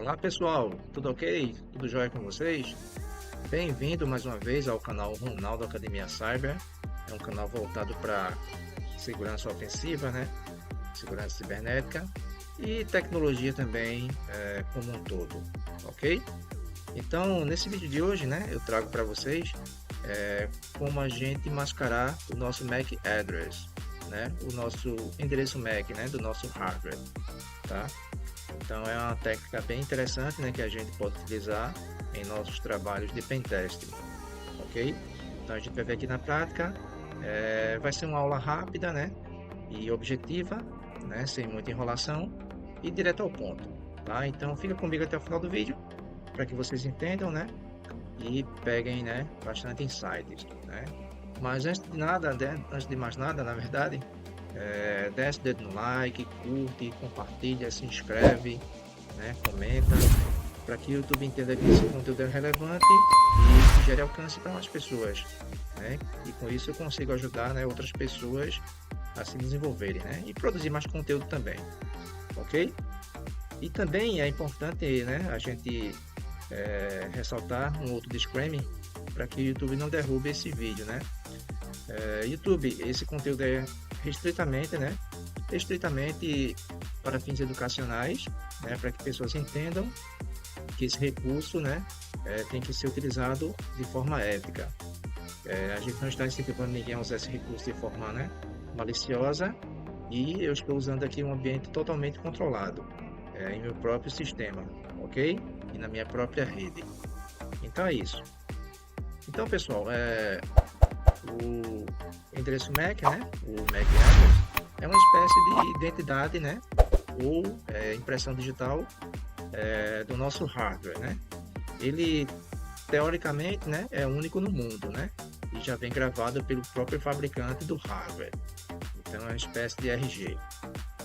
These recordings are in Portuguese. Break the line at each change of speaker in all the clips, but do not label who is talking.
Olá pessoal, tudo ok? Tudo jóia com vocês? Bem-vindo mais uma vez ao canal Ronaldo Academia Cyber. É um canal voltado para segurança ofensiva, né? Segurança cibernética e tecnologia também como um todo, ok? Então, nesse vídeo de hoje, né, eu trago para vocês como a gente mascarar o nosso MAC address, né? O nosso endereço MAC, né, do nosso hardware, tá? Então é uma técnica bem interessante, né, que a gente pode utilizar em nossos trabalhos de pentesting, ok? Então a gente vai ver aqui na prática, vai ser uma aula rápida, né, e objetiva, né, sem muita enrolação e direto ao ponto, tá? Então fica comigo até o final do vídeo para que vocês entendam, né, e peguem, né, bastante insights, né? Mas antes de mais nada, na verdade, desce o dedo no like, curte, compartilha, se inscreve, né, comenta, para que o YouTube entenda que esse conteúdo é relevante e que gere alcance para mais pessoas, né? E com isso eu consigo ajudar, né, outras pessoas a se desenvolverem, né, e produzir mais conteúdo também, ok? E também é importante, né, a gente ressaltar um outro disclaimer para que o YouTube não derrube esse vídeo, né? YouTube, esse conteúdo é restritamente para fins educacionais, né, para que pessoas entendam que esse recurso, né, tem que ser utilizado de forma ética. A gente não está incentivando ninguém a usar esse recurso de forma, né, maliciosa, e eu estou usando aqui um ambiente totalmente controlado, em meu próprio sistema, ok? E na minha própria rede. Então é isso. Então, pessoal, o endereço MAC, né, o MAC address, é uma espécie de identidade, né, ou impressão digital do nosso hardware, né? Ele, teoricamente, né, é único no mundo, né, e já vem gravado pelo próprio fabricante do hardware. Então, é uma espécie de RG,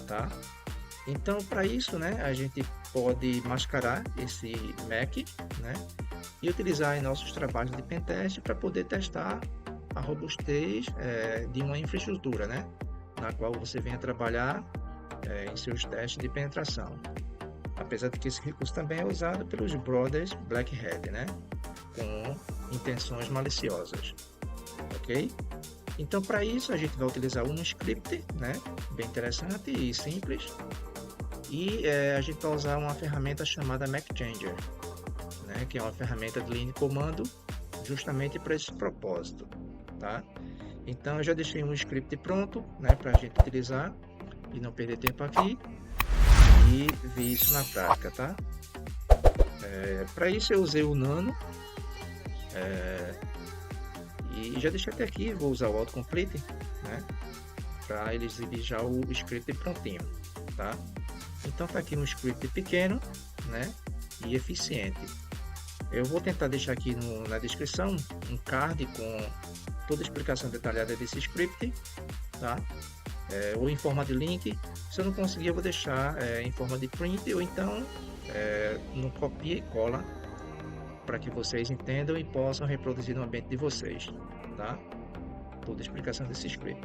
tá? Então, para isso, né, a gente pode mascarar esse MAC, né, e utilizar em nossos trabalhos de pentest para poder testar a robustez de uma infraestrutura, né, na qual você venha trabalhar em seus testes de penetração. Apesar de que esse recurso também é usado pelos brothers Black Hat, né, com intenções maliciosas, ok? Então, para isso, a gente vai utilizar um script, né, bem interessante e simples, e a gente vai usar uma ferramenta chamada MacChanger, né, que é uma ferramenta de linha de comando justamente para esse propósito, tá? Então eu já deixei um script pronto, né, para a gente utilizar e não perder tempo aqui e ver isso na prática, tá? Para isso eu usei o Nano e já deixei até aqui, vou usar o autocomplete, né, para ele exibir já o script prontinho, tá? Então tá aqui um script pequeno, né, e eficiente. Eu vou tentar deixar aqui na descrição um card com toda a explicação detalhada desse script, tá? Ou em forma de link. Se eu não conseguir, eu vou deixar em forma de print ou então no copia e cola para que vocês entendam e possam reproduzir no ambiente de vocês, tá? Toda a explicação desse script.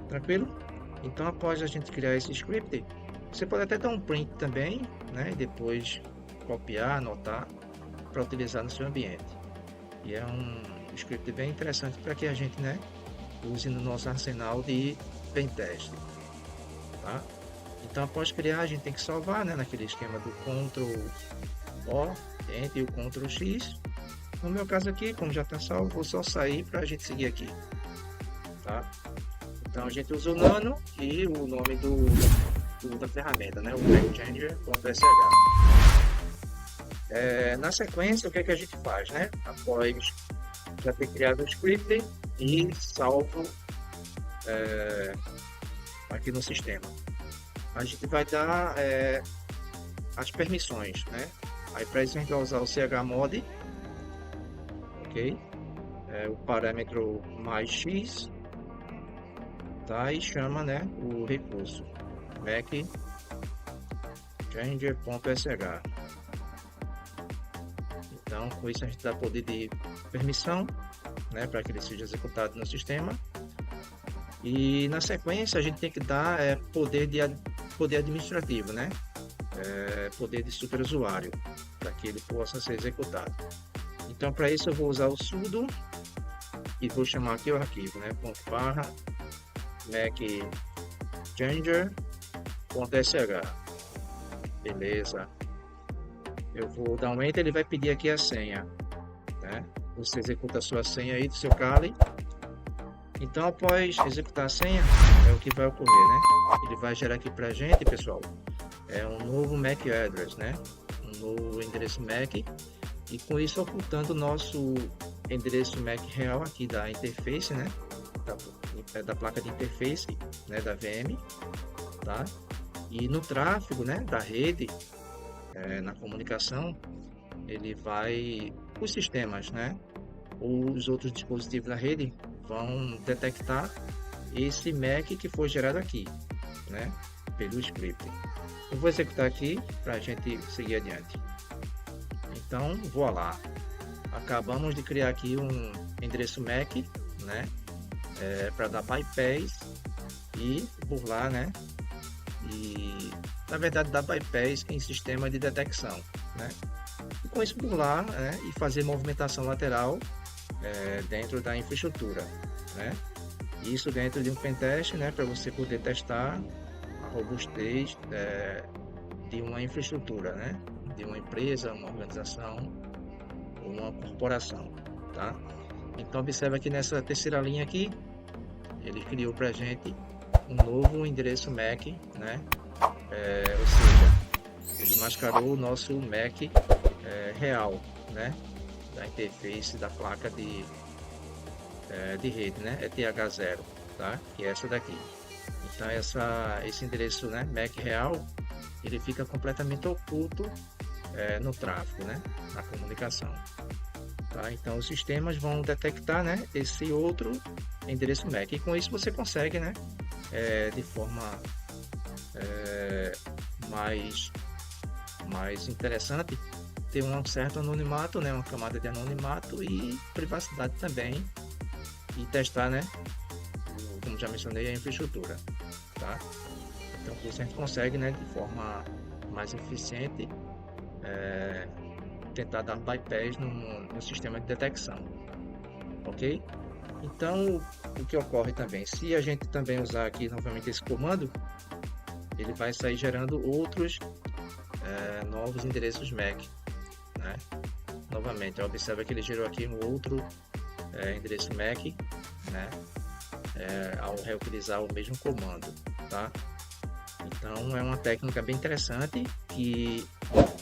Tranquilo? Então, após a gente criar esse script, você pode até dar um print também, né? E depois copiar, anotar para utilizar no seu ambiente. E é um script bem interessante para que a gente, né, use no nosso arsenal de pentest, tá? Então, após criar, a gente tem que salvar, né, naquele esquema do Ctrl+O, Enter e o Ctrl+X. No meu caso aqui, como já está salvo, vou só sair para a gente seguir aqui, tá? Então, a gente usa o Nano e o nome da ferramenta, né, o MacChanger.sh. Na sequência, o que é que a gente faz, né? Após já ter criado o script e salvo aqui no sistema, a gente vai dar as permissões, né? Aí para isso a gente vai usar o chmod, ok? O parâmetro mais x, tá? E chama, né, o recurso MacChanger.sh. Então, com isso a gente dá poder de permissão, né, para que ele seja executado no sistema. E na sequência a gente tem que dar poder administrativo, né? poder de superusuário, para que ele possa ser executado. Então, para isso eu vou usar o sudo e vou chamar aqui o arquivo, né? .macchanger.sh. Beleza. Eu vou dar um enter, ele vai pedir aqui a senha, né? Você executa a sua senha aí do seu Kali. Então, após executar a senha, é o que vai ocorrer, né? Ele vai gerar aqui pra gente, pessoal, um novo MAC address, né? Um novo endereço MAC, e com isso ocultando o nosso endereço MAC real aqui da interface, né? Da placa de interface, né? Da VM, tá? E no tráfego, né? Da rede, na comunicação, ele vai, os sistemas, né? Ou os outros dispositivos da rede vão detectar esse MAC que foi gerado aqui, né? Pelo script. Eu vou executar aqui para a gente seguir adiante. Então, vou lá. Acabamos de criar aqui um endereço MAC, né? Para dar bypass e burlar, né? E na verdade dar bypass em sistema de detecção, né? E com isso burlar, né? E fazer movimentação lateral dentro da infraestrutura, né? Isso dentro de um pentest, né? Para você poder testar a robustez de uma infraestrutura, né? De uma empresa, uma organização ou uma corporação, tá? Então observa aqui nessa terceira linha aqui, ele criou para a gente um novo endereço MAC, né? Ou seja, ele mascarou o nosso MAC real, né? Da interface da placa de rede, né? ETH0, tá? Que é essa daqui. Então esse endereço, né? MAC real, ele fica completamente oculto no tráfego, né? Na comunicação. Tá? Então os sistemas vão detectar, né? Esse outro endereço MAC, e com isso você consegue, né? De forma mais interessante, ter um certo anonimato, né? Uma camada de anonimato e privacidade também, e testar, né? Como já mencionei, a infraestrutura, tá? Então com isso a gente consegue, né? De forma mais eficiente tentar dar bypass no sistema de detecção, ok? Então o que ocorre também, se a gente também usar aqui novamente esse comando, ele vai sair gerando outros novos endereços MAC, né? Novamente, observa que ele gerou aqui um outro endereço MAC, né? Ao reutilizar o mesmo comando, tá? Então é uma técnica bem interessante que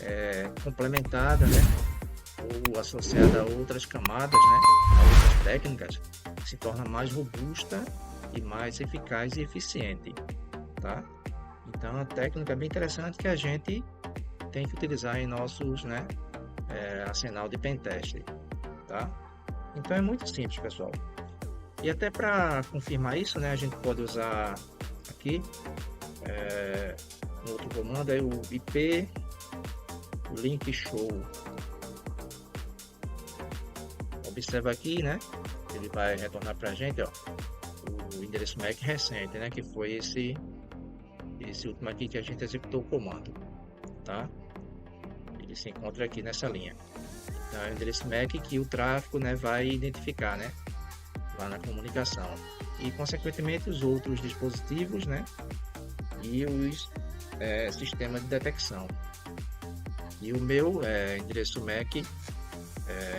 é complementada, né? Ou associada a outras camadas, né? A outras técnicas, se torna mais robusta e mais eficaz e eficiente, tá? Então é uma técnica bem interessante que a gente tem que utilizar em nossos, né? Arsenal de pentest, tá? Então é muito simples, pessoal. E até para confirmar isso, né? A gente pode usar aqui um outro comando, é o IP link show. Observa aqui, né? Ele vai retornar para a gente, ó, o endereço MAC recente, né? Que foi esse último aqui que a gente executou o comando, tá? Ele se encontra aqui nessa linha. Então é o endereço MAC que o tráfego, né, vai identificar, né? Lá na comunicação. E consequentemente os outros dispositivos, né? E os sistemas de detecção. E o meu endereço MAC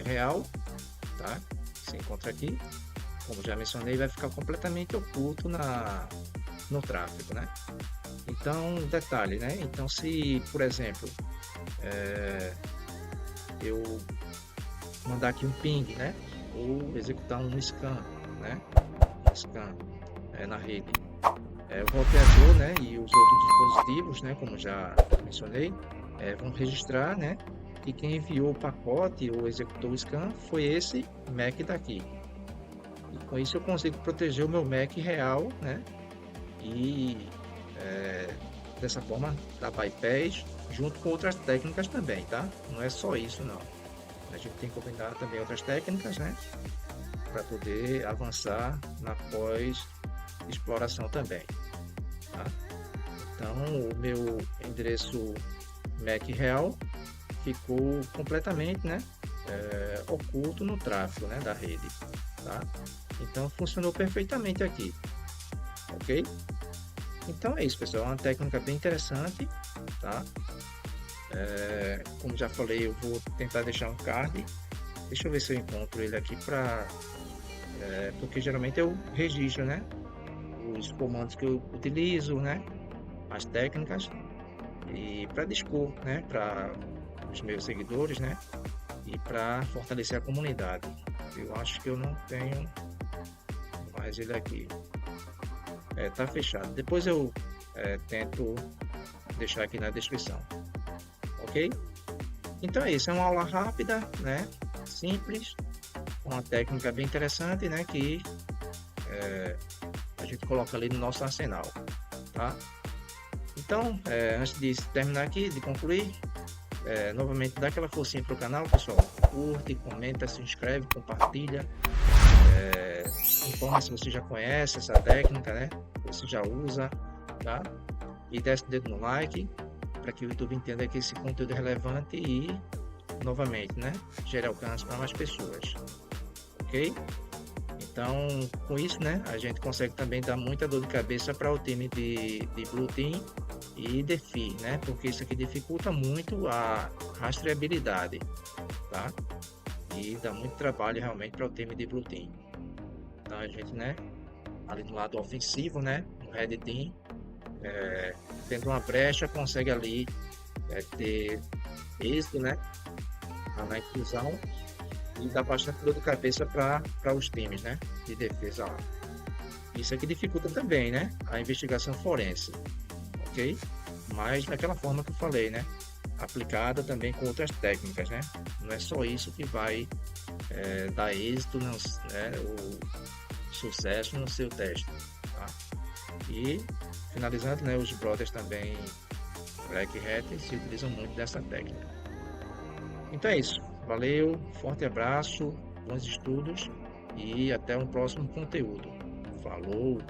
real, tá? Se encontra aqui, como já mencionei, vai ficar completamente oculto no tráfego, né? Então, detalhe, né? Então, se, por exemplo, eu mandar aqui um ping, né? Ou executar um scan, né? Um scan na rede. O roteador, né? E os outros dispositivos, né? Como já mencionei, vão registrar, né? Que quem enviou o pacote ou executou o scan foi esse MAC daqui. E com isso eu consigo proteger o meu MAC real, né? E dessa forma dar bypass junto com outras técnicas também, tá? Não é só isso, não. A gente tem que combinar também outras técnicas, né? Para poder avançar na pós-exploração também, tá? Então, o meu endereço MAC real ficou completamente, né, oculto no tráfego, né, da rede, tá? Então funcionou perfeitamente aqui, ok? Então é isso, pessoal, é uma técnica bem interessante, tá? Como já falei, eu vou tentar deixar um card. Deixa eu ver se eu encontro ele aqui para, porque geralmente eu registro, né, os comandos que eu utilizo, né, as técnicas e para dispor, né, para os meus seguidores, né, e para fortalecer a comunidade. Eu acho que eu não tenho mais ele aqui. Tá fechado. Depois eu tento deixar aqui na descrição, ok? Então é isso, é uma aula rápida, né? Simples, uma técnica bem interessante, né? Que a gente coloca ali no nosso arsenal, tá? Então, antes de terminar aqui, de concluir, novamente dá aquela forcinha pro canal, pessoal. Curte, comenta, se inscreve, compartilha. Informa se você já conhece essa técnica, né? Se você já usa, tá? E desce o dedo no like para que o YouTube entenda que esse conteúdo é relevante e, novamente, né, gere alcance para mais pessoas, ok? Então, com isso, né, a gente consegue também dar muita dor de cabeça para o time de Blue Team e DeFi, né? Porque isso aqui dificulta muito a rastreabilidade, tá? E dá muito trabalho realmente para o time de Blue Team. Então a gente, né, ali do lado ofensivo, né, no Red Team, tendo uma brecha, consegue ali ter êxito, né, na inclusão e dá bastante dor de cabeça para os times, né, de defesa lá. Isso aqui dificulta também, né, a investigação forense, ok? Mas daquela forma que eu falei, né, aplicada também com outras técnicas, né? Não é só isso que vai dar êxito, né, o sucesso no seu teste, tá? E finalizando, né, os brothers também Black Hat se utilizam muito dessa técnica. Então é isso, valeu, forte abraço, bons estudos e até um próximo conteúdo. Falou!